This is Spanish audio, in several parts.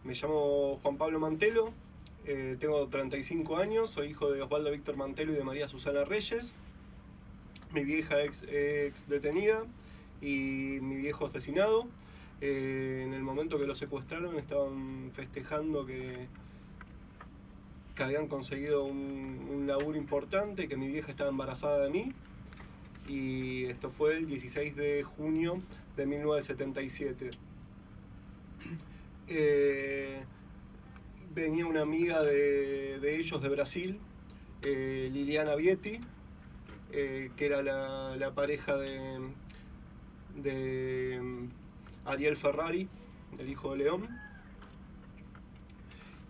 Me llamo Juan Pablo Mantelo, tengo 35 años, soy hijo de Osvaldo Víctor Mantelo y de María Susana Reyes. Mi vieja ex detenida y mi viejo asesinado. En el momento que lo secuestraron estaban festejando que habían conseguido un laburo importante, que mi vieja estaba embarazada de mí. Y esto fue el 16 de junio de 1977. Venía una amiga de ellos de Brasil, Liliana Vietti, que era la pareja de Ariel Ferrari, el hijo de León,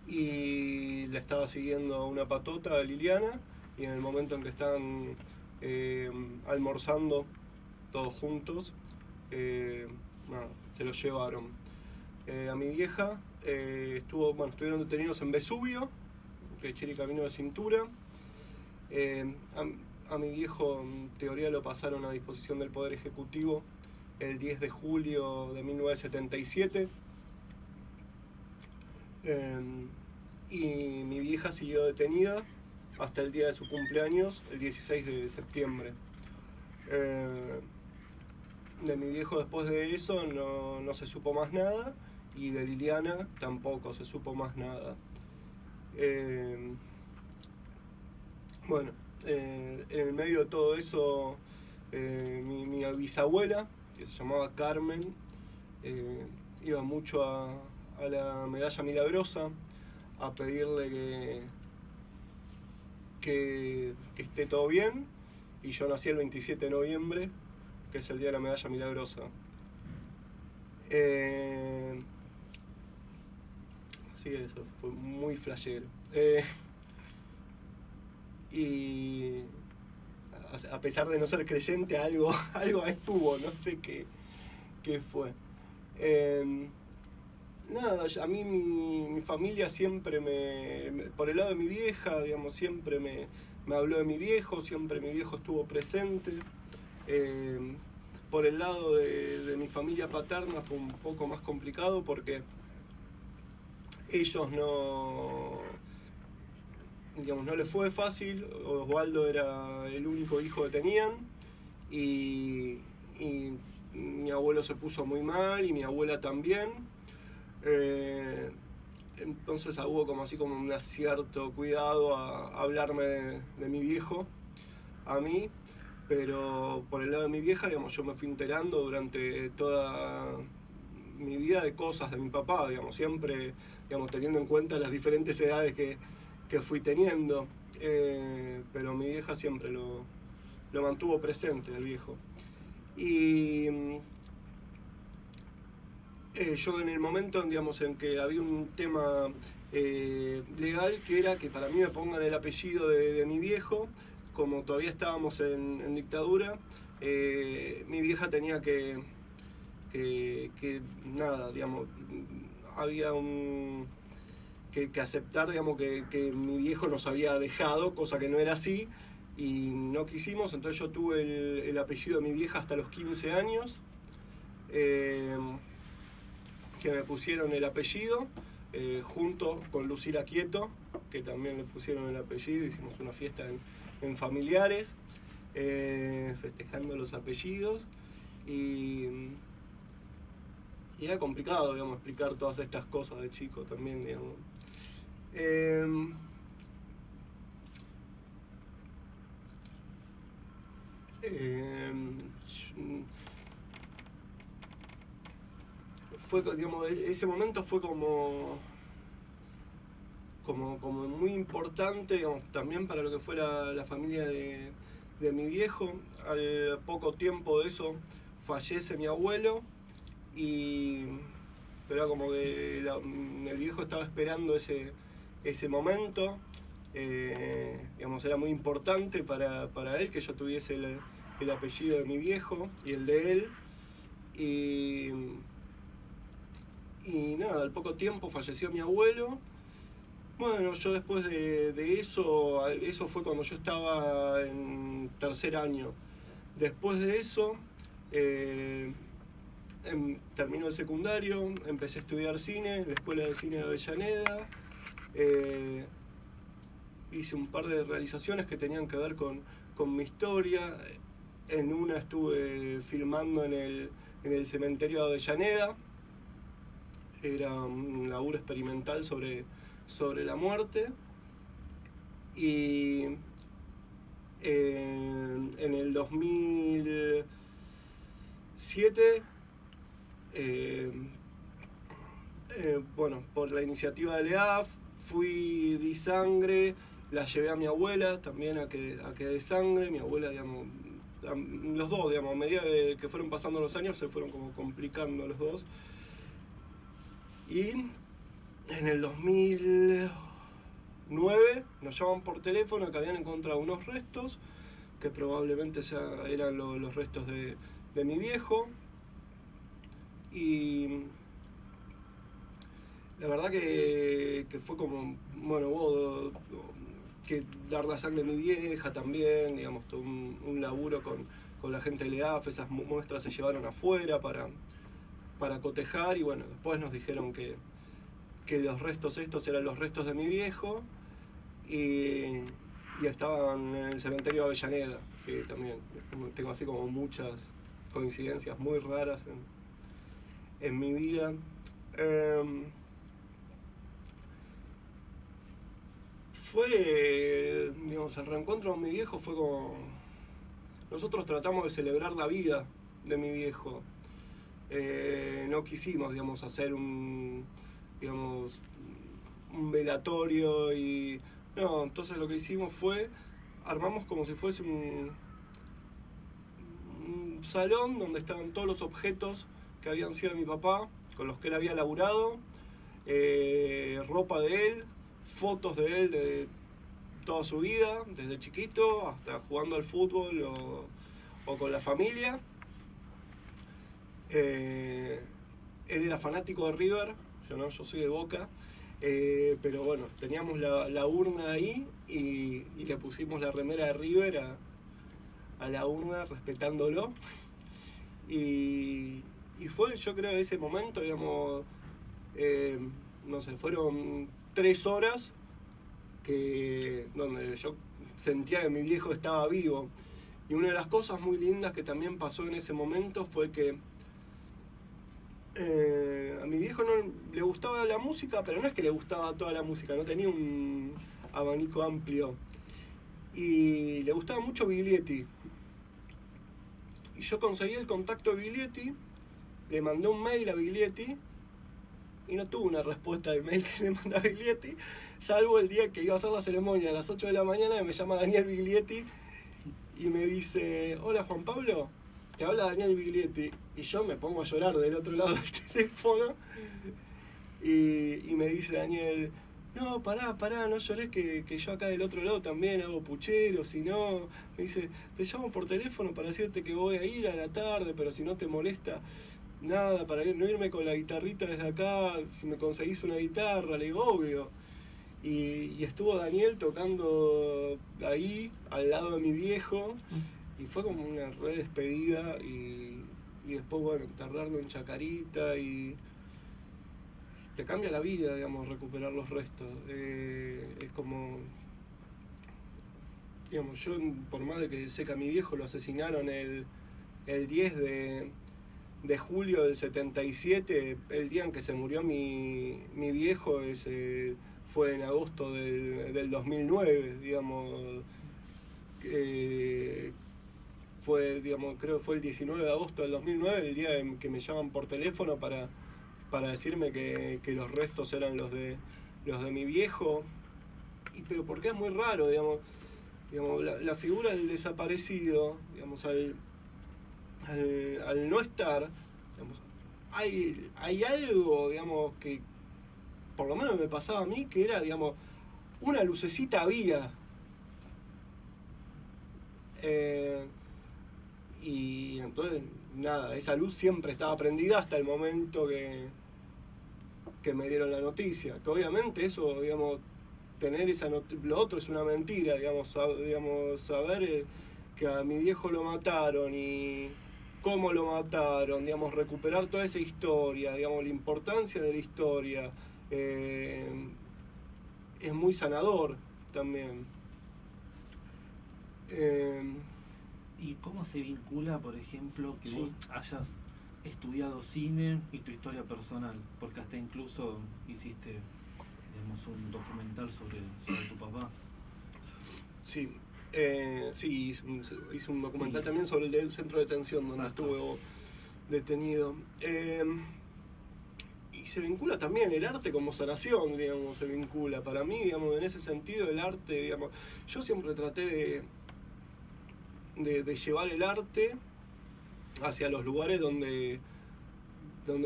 y la estaba siguiendo una patota a Liliana, y en el momento en que estaban almorzando todos juntos, se los llevaron. A mi vieja estuvieron detenidos en Vesubio, Recheri Camino de Cintura. A mi viejo en teoría lo pasaron a disposición del Poder Ejecutivo el 10 de julio de 1977. Y mi vieja siguió detenida hasta el día de su cumpleaños, el 16 de septiembre. De mi viejo después de eso no se supo más nada, y de Liliana tampoco se supo más nada. En el medio de todo eso, mi bisabuela, que se llamaba Carmen, iba mucho a la Medalla Milagrosa a pedirle que esté todo bien, y yo nací el 27 de noviembre, que es el día de la Medalla Milagrosa. Así que eso fue muy flashero. Y a pesar de no ser creyente, algo estuvo, no sé qué fue. Nada, a mí mi familia siempre por el lado de mi vieja, digamos, siempre me habló de mi viejo, siempre mi viejo estuvo presente. Por el lado de mi familia paterna fue un poco más complicado porque ellos no les fue fácil. Osvaldo era el único hijo que tenían, y mi abuelo se puso muy mal y mi abuela también. Entonces hubo como un cierto cuidado a hablarme de mi viejo a mí, pero por el lado de mi vieja, digamos, yo me fui enterando durante toda mi vida de cosas de mi papá, digamos, siempre, digamos, teniendo en cuenta las diferentes edades que fui teniendo, pero mi vieja siempre lo mantuvo presente, el viejo. Y yo en el momento, digamos, en que había un tema legal, que era que para mí me pongan el apellido de mi viejo, como todavía estábamos en dictadura, mi vieja tenía que nada, digamos, había que aceptar, digamos, que mi viejo nos había dejado, cosa que no era así, y no quisimos. Entonces yo tuve el apellido de mi vieja hasta los 15 años, que me pusieron el apellido, junto con Lucila Quieto, que también le pusieron el apellido. Hicimos una fiesta en familiares, festejando los apellidos, y era complicado, digamos, explicar todas estas cosas de chico también, digamos. Digamos, ese momento fue como muy importante, digamos, también para lo que fue la familia de mi viejo. Al poco tiempo de eso fallece mi abuelo, pero era como que el viejo estaba esperando ese momento. Digamos, era muy importante para él que yo tuviese el apellido de mi viejo y el de él. Y nada, al poco tiempo falleció mi abuelo. Bueno, yo después de eso fue cuando yo estaba en tercer año. Después de eso, termino el secundario, empecé a estudiar cine en la Escuela de Cine de Avellaneda. Hice un par de realizaciones que tenían que ver con mi historia. En una estuve filmando en el cementerio de Avellaneda. Era un laburo experimental sobre la muerte. Y en el 2007, bueno, por la iniciativa de LEAF, di sangre, la llevé a mi abuela también a que dé sangre. Mi abuela, digamos, los dos, digamos, a medida que fueron pasando los años se fueron como complicando los dos. Y en el 2009 nos llaman por teléfono que habían encontrado unos restos que probablemente eran los restos de mi viejo. Y la verdad que fue como, bueno, que dar la sangre a mi vieja también, digamos, todo un laburo con la gente de LEAF. Esas muestras se llevaron afuera para cotejar, y bueno, después nos dijeron que los restos estos eran los restos de mi viejo, y estaban en el cementerio de Avellaneda, que también tengo así como muchas coincidencias muy raras en mi vida. Digamos, el reencuentro con mi viejo fue como... Nosotros tratamos de celebrar la vida de mi viejo. No quisimos, digamos, hacer un velatorio y... No, entonces lo que hicimos fue... Armamos como si fuese un salón donde estaban todos los objetos que habían sido de mi papá, con los que él había laburado, ropa de él, fotos de él de toda su vida, desde chiquito hasta jugando al fútbol o con la familia. Él era fanático de River, yo soy de Boca, pero bueno, teníamos la urna ahí y le pusimos la remera de River a la urna, respetándolo. Y fue, yo creo, ese momento, digamos, no sé, fueron 3 horas donde yo sentía que mi viejo estaba vivo. Y una de las cosas muy lindas que también pasó en ese momento fue que a mi viejo no le gustaba la música, pero no es que le gustaba toda la música, no tenía un abanico amplio. Y le gustaba mucho Biglietti. Y yo conseguí el contacto de Biglietti, le mandé un mail a Biglietti y no tuve una respuesta del mail que le mandé a Biglietti, salvo el día que iba a hacer la ceremonia a las 8 de la mañana, y me llama Daniel Biglietti y me dice: hola Juan Pablo, te habla Daniel Biglietti. Y yo me pongo a llorar del otro lado del teléfono y me dice Daniel: no, pará, no llores, que yo acá del otro lado también hago puchero. Si no, me dice, te llamo por teléfono para decirte que voy a ir a la tarde, pero si no te molesta nada, para no irme con la guitarrita desde acá, si me conseguís una guitarra. Le digo, obvio. Y estuvo Daniel tocando ahí, al lado de mi viejo, y fue como una re despedida, y después, bueno, enterrarlo en Chacarita, y te cambia la vida, digamos, recuperar los restos. Es como, digamos, yo, por más de que sé que a mi viejo lo asesinaron el 10 de julio del 77, el día en que se murió mi viejo, fue en agosto del 2009, digamos. Digamos, creo que fue el 19 de agosto del 2009, el día en que me llaman por teléfono para decirme que los restos eran los de mi viejo. Pero porque es muy raro, digamos, la figura del desaparecido, digamos, al no estar, digamos, hay algo, digamos, que por lo menos me pasaba a mí, que era, digamos, una lucecita había. Y entonces, nada, esa luz siempre estaba prendida hasta el momento que me dieron la noticia. Que obviamente eso, digamos, tener lo otro es una mentira, digamos, saber que a mi viejo lo mataron y cómo lo mataron, digamos, recuperar toda esa historia, digamos, la importancia de la historia, es muy sanador también. ¿Y cómo se vincula, por ejemplo, que Sí. vos hayas estudiado cine y tu historia personal? Porque hasta incluso hiciste, digamos, un documental sobre tu papá. Sí, sí, hice un documental Sí. también sobre el del centro de detención donde Exacto. estuve detenido. Y se vincula también el arte como sanación, digamos, se vincula. Para mí, digamos, en ese sentido el arte, digamos, yo siempre traté de llevar el arte hacia los lugares donde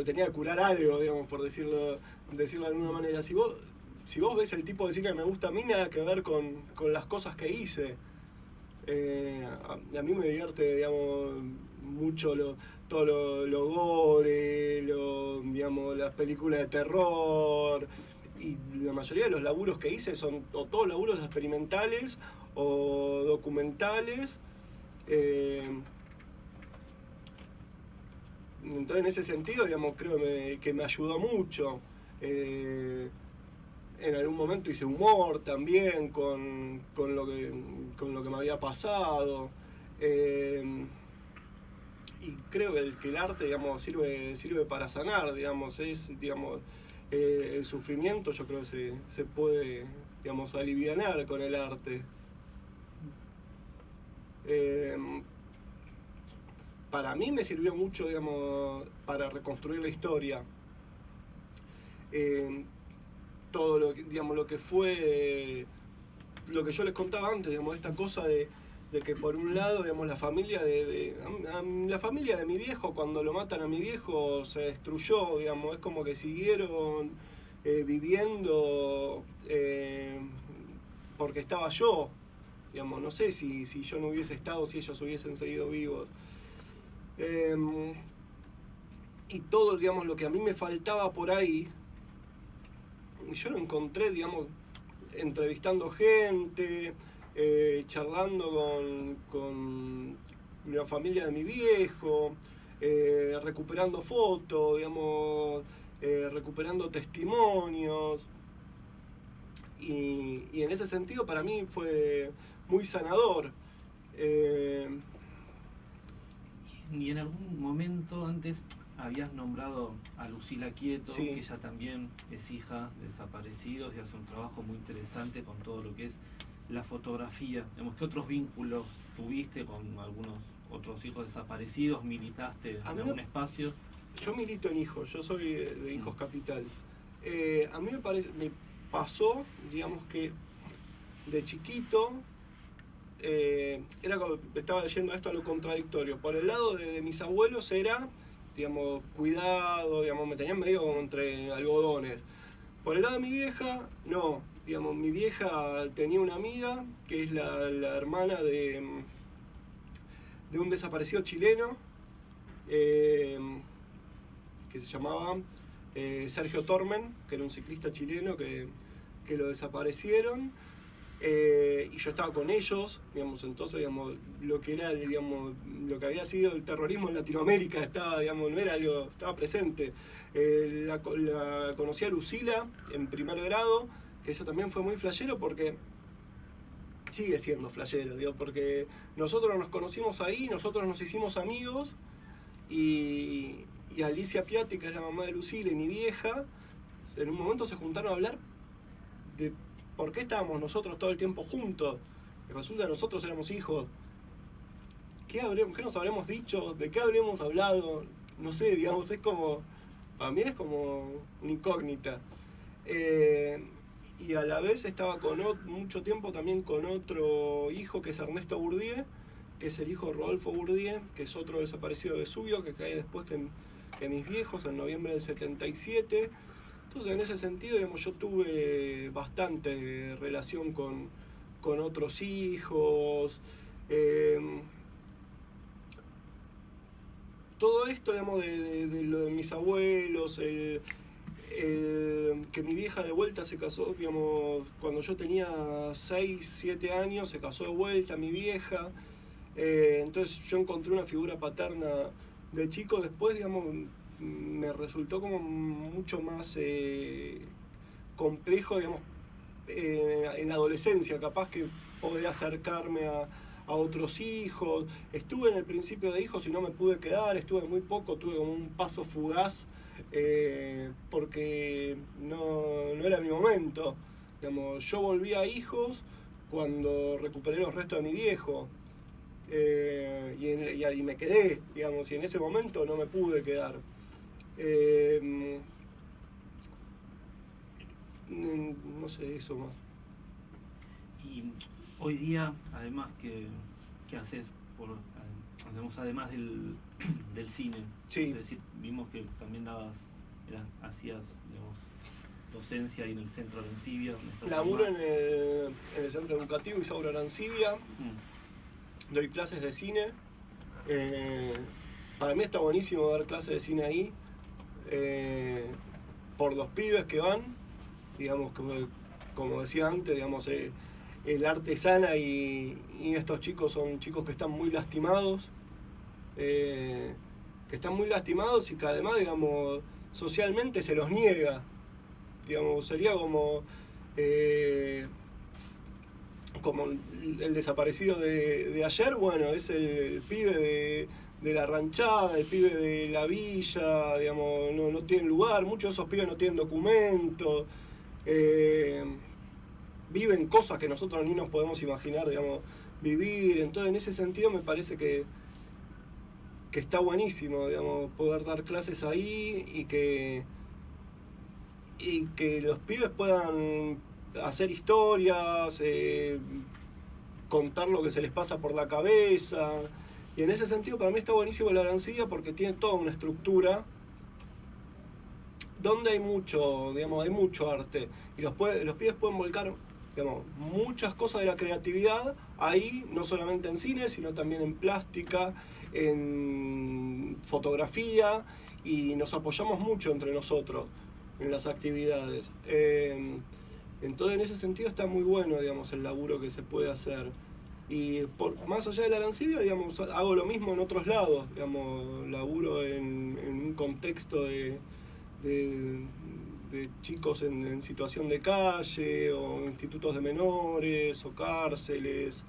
tenía que curar algo, digamos, por decirlo de alguna manera. Si vos ves el tipo de cine que me gusta a mí, nada que ver con las cosas que hice. A mí me divierte, digamos, mucho todo lo gore, digamos, las películas de terror, y la mayoría de los laburos que hice son o todos laburos experimentales o documentales. Entonces, en ese sentido, digamos, creo que me ayudó mucho. En algún momento hice humor también con lo que me había pasado. Y creo que el arte, digamos, sirve para sanar, digamos, digamos, el sufrimiento yo creo que se puede, digamos, alivianar con el arte. Para mí me sirvió mucho, digamos, para reconstruir la historia. Todo digamos, lo que fue, lo que yo les contaba antes, digamos, esta cosa de que por un lado, digamos, la familia la familia de mi viejo, cuando lo matan a mi viejo, se destruyó, digamos, es como que siguieron viviendo porque estaba yo, digamos, no sé si yo no hubiese estado, si ellos hubiesen seguido vivos. Y todo, digamos, lo que a mí me faltaba por ahí, yo lo encontré, digamos, entrevistando gente, charlando con la familia de mi viejo, recuperando fotos, digamos, recuperando testimonios. Y en ese sentido para mí fue muy sanador. Y en algún momento antes habías nombrado a Lucila Quieto, Sí. que ella también es hija de desaparecidos y hace un trabajo muy interesante con todo lo que es la fotografía. ¿Qué otros vínculos tuviste con algunos otros hijos desaparecidos? ¿Militaste en algún espacio? Yo milito en Hijos, yo soy de Hijos Capital. A mí me pasó, digamos que de chiquito, estaba leyendo esto a lo contradictorio. Por el lado de mis abuelos era, digamos, cuidado, digamos, me tenían medio como entre algodones. Por el lado de mi vieja, no, digamos, mi vieja tenía una amiga que es la hermana de un desaparecido chileno, que se llamaba Sergio Tormen, que era un ciclista chileno que lo desaparecieron. Y yo estaba con ellos, digamos, entonces, digamos, lo que era, digamos, lo que había sido el terrorismo en Latinoamérica estaba, digamos, no era algo, estaba presente. La conocí a Lucila en primer grado, que eso también fue muy flashero porque sigue siendo flashero, digo, porque nosotros nos conocimos ahí, nosotros nos hicimos amigos, y Alicia Piatti, que es la mamá de Lucila, y mi vieja, en un momento se juntaron a hablar de por qué estábamos nosotros todo el tiempo juntos. Y resulta que nosotros éramos hijos. ¿Qué nos habremos dicho? ¿De qué habremos hablado? No sé, digamos, es como, para mí es como una incógnita. Y a la vez estaba mucho tiempo también con otro hijo, que es Ernesto Bourdieu, que es el hijo de Rodolfo Bourdieu, que es otro desaparecido de Vesubio, que cae después que mis viejos, en noviembre del 77. Entonces, en ese sentido, digamos, yo tuve bastante relación con otros hijos. Todo esto, digamos, de lo de mis abuelos, que mi vieja de vuelta se casó, digamos, cuando yo tenía 6, 7 años, se casó de vuelta mi vieja. Entonces yo encontré una figura paterna de chico después, digamos, me resultó como mucho más complejo, digamos, en la adolescencia, capaz que poder acercarme a otros hijos. Estuve en el principio de hijos y no me pude quedar, estuve muy poco, tuve como un paso fugaz, porque no era mi momento. Digamos, yo volví a hijos cuando recuperé los restos de mi viejo, y me quedé, digamos, y en ese momento no me pude quedar. No sé, eso más. Y hoy día, además, ¿qué haces además del cine? Sí. Es decir, vimos que también hacías, digamos, docencia ahí en el centro de Arancibia. Laburo en el centro educativo Isauro Arancibia. Doy clases de cine. Para mí está buenísimo dar clases de cine ahí, por los pibes que van, digamos, como decía antes, digamos, el arte sana y estos chicos son chicos que están muy lastimados, y que además, digamos, socialmente se los niega, digamos, sería como el desaparecido de ayer. Bueno, es el pibe de la ranchada, el pibe de la villa, digamos, no tienen lugar, muchos de esos pibes no tienen documento, viven cosas que nosotros ni nos podemos imaginar, digamos, vivir. Entonces, en ese sentido me parece que está buenísimo, digamos, poder dar clases ahí y que los pibes puedan hacer historias, contar lo que se les pasa por la cabeza. Y en ese sentido para mí está buenísimo la Arancibia porque tiene toda una estructura donde hay mucho arte, y los pibes pueden volcar, digamos, muchas cosas de la creatividad ahí, no solamente en cine, sino también en plástica, en fotografía, y nos apoyamos mucho entre nosotros en las actividades. Entonces, en ese sentido está muy bueno, digamos, el laburo que se puede hacer. Y más allá de la Arancibia, digamos, hago lo mismo en otros lados, digamos, laburo en un contexto de chicos en situación de calle, o institutos de menores, o cárceles.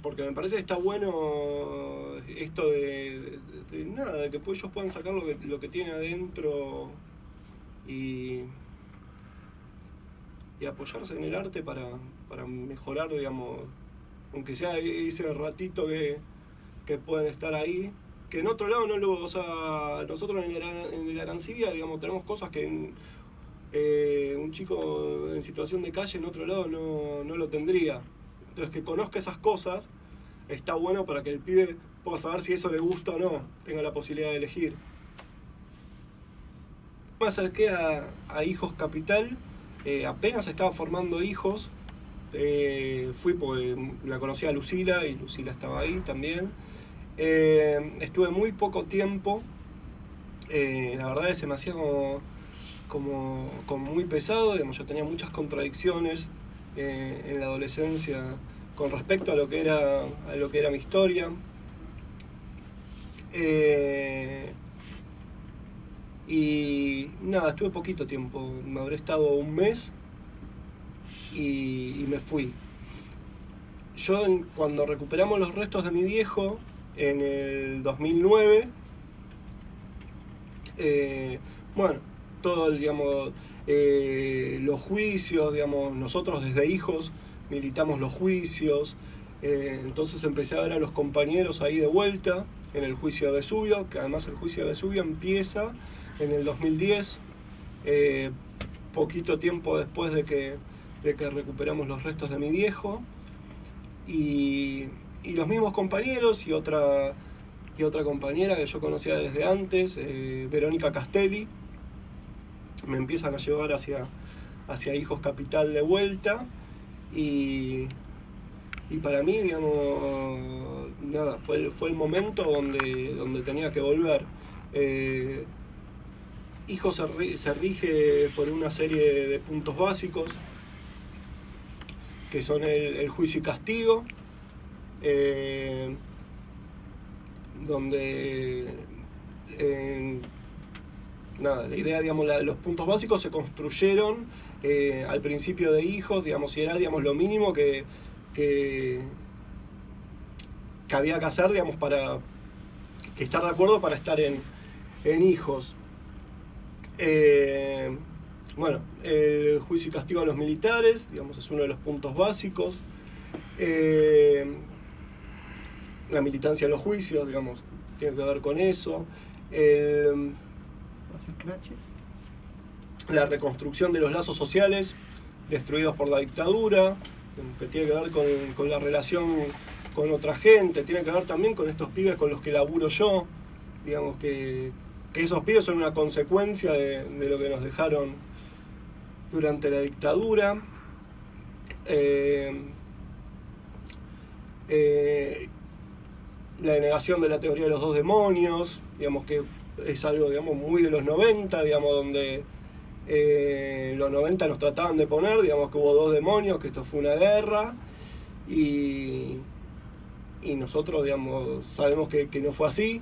Porque me parece que está bueno esto de que ellos puedan sacar lo que tienen adentro y apoyarse en el arte para mejorar, digamos, aunque sea ese ratito que pueden estar ahí, que en otro lado o sea, nosotros en el Arancibia, digamos, tenemos cosas que un chico en situación de calle en otro lado no lo tendría. Entonces, que conozca esas cosas está bueno para que el pibe pueda saber si eso le gusta o no, tenga la posibilidad de elegir. Me acerqué a Hijos Capital, apenas estaba formando Hijos, fui porque la conocía a Lucila y Lucila estaba ahí también. Estuve muy poco tiempo, la verdad es que se me hacía como muy pesado, digamos, yo tenía muchas contradicciones en la adolescencia con respecto a lo que era mi historia. Y nada, estuve poquito tiempo, me habré estado un mes y me fui. Yo cuando recuperamos los restos de mi viejo en el 2009, bueno, todo, digamos, los juicios, digamos, nosotros desde Hijos militamos los juicios, entonces empecé a ver a los compañeros ahí de vuelta en el juicio de Vesubio, que además el juicio de Vesubio empieza en el 2010, poquito tiempo después de que recuperamos los restos de mi viejo, y los mismos compañeros y otra compañera que yo conocía desde antes, Verónica Castelli, me empiezan a llevar hacia Hijos Capital de vuelta, y para mí, digamos, nada, fue el momento donde tenía que volver. Hijos se rige por una serie de puntos básicos, que son el juicio y castigo, donde nada, la idea, digamos, los puntos básicos se construyeron al principio de Hijos, digamos, y era, digamos, lo mínimo que había que hacer, digamos, para que estar de acuerdo para estar en Hijos. Bueno, el juicio y castigo a los militares, digamos, es uno de los puntos básicos. La militancia en los juicios, digamos, tiene que ver con eso. La reconstrucción de los lazos sociales destruidos por la dictadura, que tiene que ver con la relación con otra gente, tiene que ver también con estos pibes con los que laburo yo, digamos que esos pibes son una consecuencia de lo que nos dejaron durante la dictadura. La negación de la teoría de los dos demonios, digamos que es algo, digamos, muy de los 90, digamos, donde los 90 nos trataban de poner, digamos, que hubo dos demonios, que esto fue una guerra, y nosotros, digamos, sabemos que no fue así,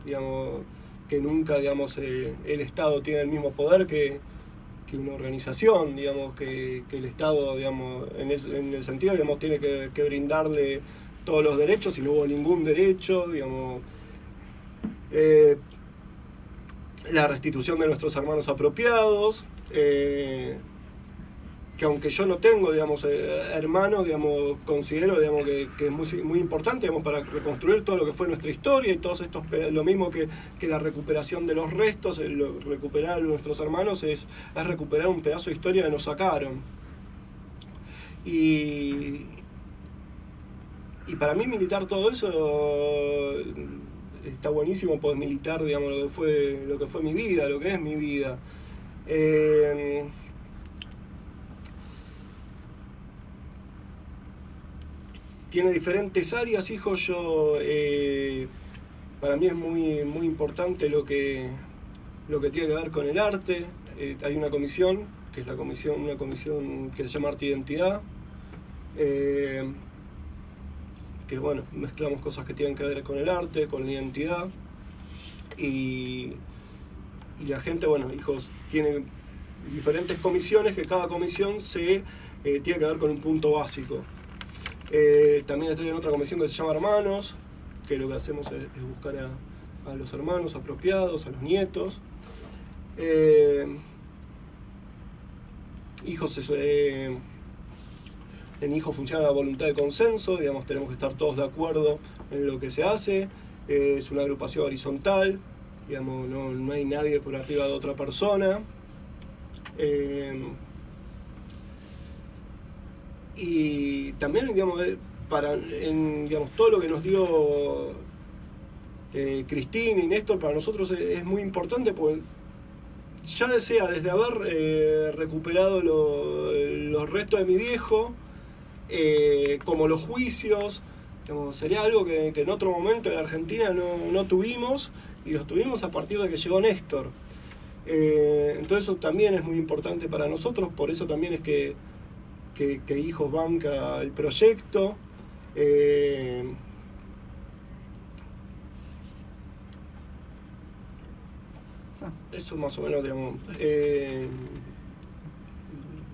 digamos, que nunca, digamos, el Estado tiene el mismo poder que una organización, digamos, que el Estado, digamos, en el sentido, digamos, tiene que brindarle todos los derechos y no hubo ningún derecho, digamos. La restitución de nuestros hermanos apropiados, que aunque yo no tengo, digamos, hermanos, digamos, considero, digamos, que es muy importante, digamos, para reconstruir todo lo que fue nuestra historia y todos estos, lo mismo que la recuperación de los restos, recuperar a nuestros hermanos es recuperar un pedazo de historia que nos sacaron. Y para mí militar todo eso está buenísimo, poder militar, digamos, lo que fue mi vida, lo que es mi vida. Tiene diferentes áreas, hijo. Para mí es muy importante lo que tiene que ver con el arte. Hay una comisión, que es una comisión que se llama Arte e Identidad, que bueno, mezclamos cosas que tienen que ver con el arte, con la identidad, y la gente, bueno, hijos, tiene diferentes comisiones, que cada comisión tiene que ver con un punto básico. También estoy en otra comisión que se llama Hermanos, que lo que hacemos es buscar a los hermanos apropiados, a los nietos. Hijos, en Hijos funciona la voluntad de consenso, digamos, tenemos que estar todos de acuerdo en lo que se hace. Es una agrupación horizontal, digamos, no hay nadie por arriba de otra persona. Y también, digamos, digamos, todo lo que nos dio Cristina y Néstor para nosotros es muy importante, porque ya sea desde haber recuperado los restos de mi viejo, como los juicios, digamos, sería algo que en otro momento en Argentina no tuvimos, y los tuvimos a partir de que llegó Néstor. Entonces eso también es muy importante para nosotros, por eso también es que Hijos banca el proyecto. Eso más o menos, digamos.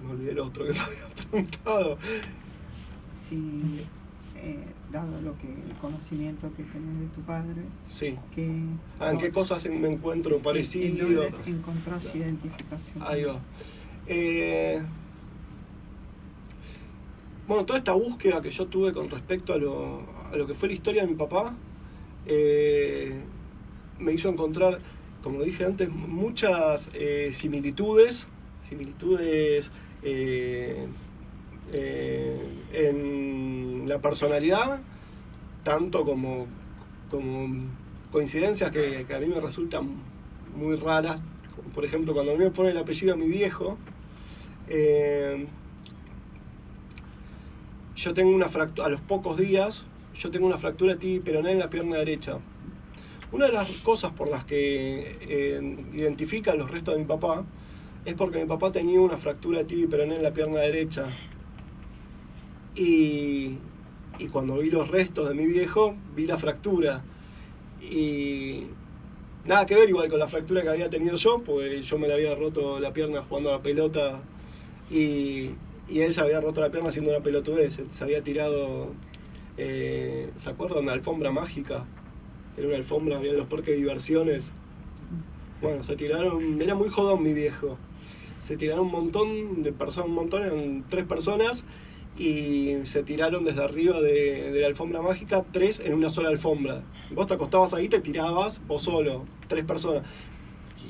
Me olvidé el otro que me había preguntado. Sí, dado el conocimiento que tenés de tu padre, sí. ¿En qué cosas me encuentro parecido? ¿En dónde encontrás identificación? Ahí va. Bueno, toda esta búsqueda que yo tuve con respecto a lo que fue la historia de mi papá, me hizo encontrar, como dije antes, muchas similitudes en la personalidad, tanto como coincidencias que a mí me resultan muy raras. Como por ejemplo, cuando a mí me pone el apellido a mi viejo, yo tengo una fractura, a los pocos días, yo tengo una fractura de tibia y peroné en la pierna derecha. Una de las cosas por las que identifican los restos de mi papá es porque mi papá tenía una fractura de tibia y peroné en la pierna derecha. y cuando vi los restos de mi viejo, vi la fractura. Y nada que ver igual con la fractura que había tenido yo, porque yo me la había roto la pierna jugando a la pelota y él se había roto la pierna haciendo una pelotudez. Se había tirado, ¿se acuerdan? Una alfombra mágica. Era una alfombra, había en los parques de diversiones. Bueno, se tiraron, era muy jodón mi viejo. Se tiraron un montón de personas, eran 3 personas, y se tiraron desde arriba de la alfombra mágica, 3 en una sola alfombra. Vos te acostabas ahí, te tirabas vos solo, 3 personas.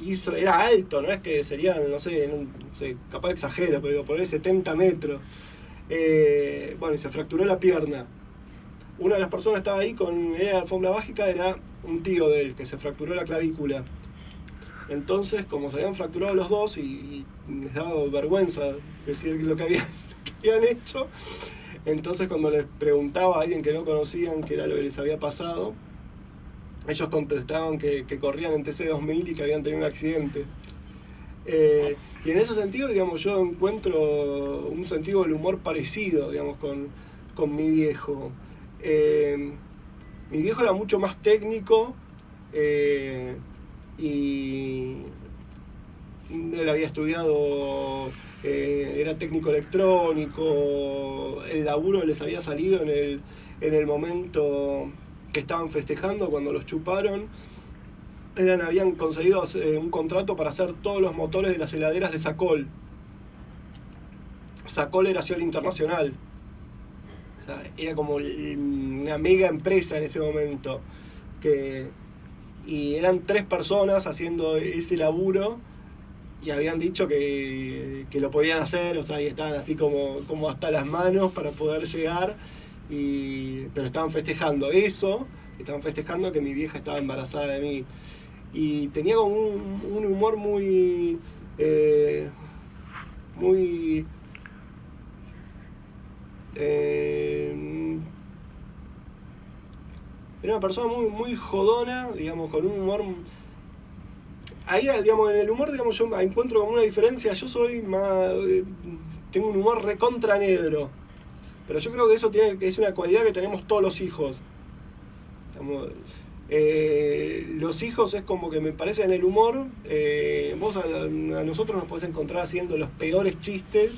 Y eso era alto, no es que serían, no sé, capaz exagero, pero poner 70 metros. Bueno, y se fracturó la pierna. Una de las personas que estaba ahí con la alfombra mágica era un tío de él, que se fracturó la clavícula. Entonces, como se habían fracturado los dos y les daba vergüenza decir lo que habían hecho, entonces cuando les preguntaba a alguien que no conocían qué era lo que les había pasado, ellos contestaban que corrían en TC2000 y que habían tenido un accidente. Y en ese sentido, digamos, yo encuentro un sentido del humor parecido, digamos, con mi viejo. Mi viejo era mucho más técnico, y él había estudiado, era técnico electrónico, el laburo les había salido en el momento que estaban festejando cuando los chuparon. Habían conseguido un contrato para hacer todos los motores de las heladeras de Sacol. Sacol era Ciol Internacional. O sea, era como una mega empresa en ese momento. Y eran 3 personas haciendo ese laburo y habían dicho que lo podían hacer, o sea, y estaban así como hasta las manos para poder llegar, pero estaban festejando eso, estaban festejando que mi vieja estaba embarazada de mí. Y tenía como un humor muy era una persona muy jodona, digamos, con un humor. Ahí, digamos, en el humor, digamos, yo encuentro como una diferencia. Yo soy más, tengo un humor recontra negro, pero yo creo que eso es una cualidad que tenemos todos los hijos. Digamos, los hijos es como que me parece en el humor, vos a nosotros nos podés encontrar haciendo los peores chistes,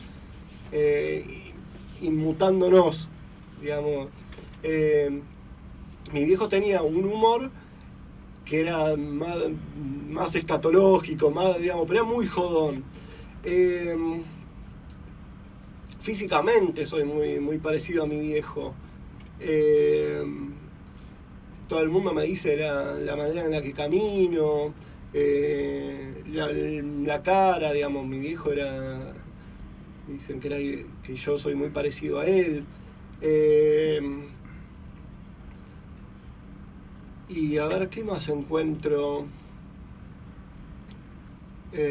inmutándonos, digamos. Mi viejo tenía un humor que era más escatológico, más, digamos, pero era muy jodón. Físicamente soy muy parecido a mi viejo. Todo el mundo me dice la manera en la que camino, la cara, digamos, mi viejo dicen que yo soy muy parecido a él. Y a ver, ¿qué más encuentro? Está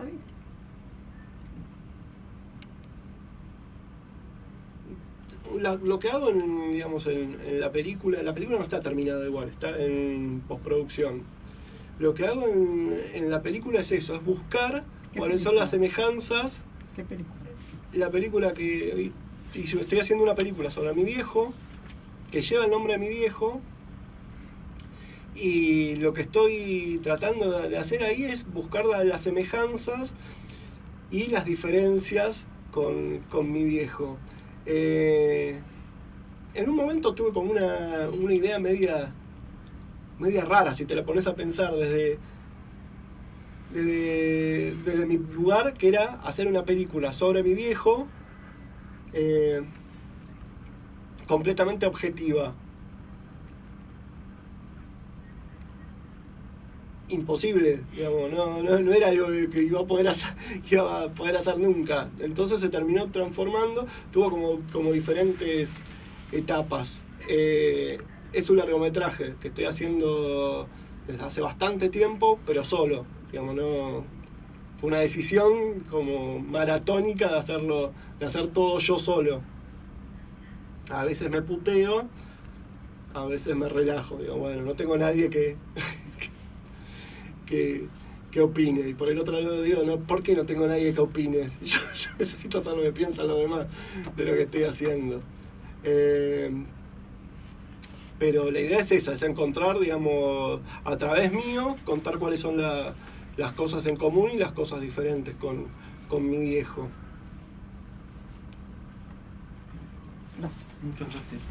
bien. Lo que hago digamos, en la película no está terminada igual, está en postproducción. Lo que hago en la película es eso, es buscar cuáles son las semejanzas. ¿Qué película? La película que estoy haciendo una película sobre mi viejo, que lleva el nombre de mi viejo, y lo que estoy tratando de hacer ahí es buscar las semejanzas y las diferencias con mi viejo. En un momento tuve como una idea media rara, si te la pones a pensar, desde mi lugar, que era hacer una película sobre mi viejo, completamente objetiva. Imposible, digamos, no era algo que iba a poder hacer nunca. Entonces se terminó transformando, tuvo como diferentes etapas. Es un largometraje que estoy haciendo desde hace bastante tiempo, pero solo, digamos, no fue una decisión como maratónica de hacer todo yo solo. A veces me puteo, a veces me relajo, digo, bueno, no tengo nadie que opine. Y por el otro lado digo, no, ¿por qué no tengo nadie que opine? Yo necesito saber lo que piensan los demás de lo que estoy haciendo. Pero la idea es esa, es encontrar, digamos, a través mío, contar cuáles son las cosas en común y las cosas diferentes con mi viejo. Gracias. Muchas gracias.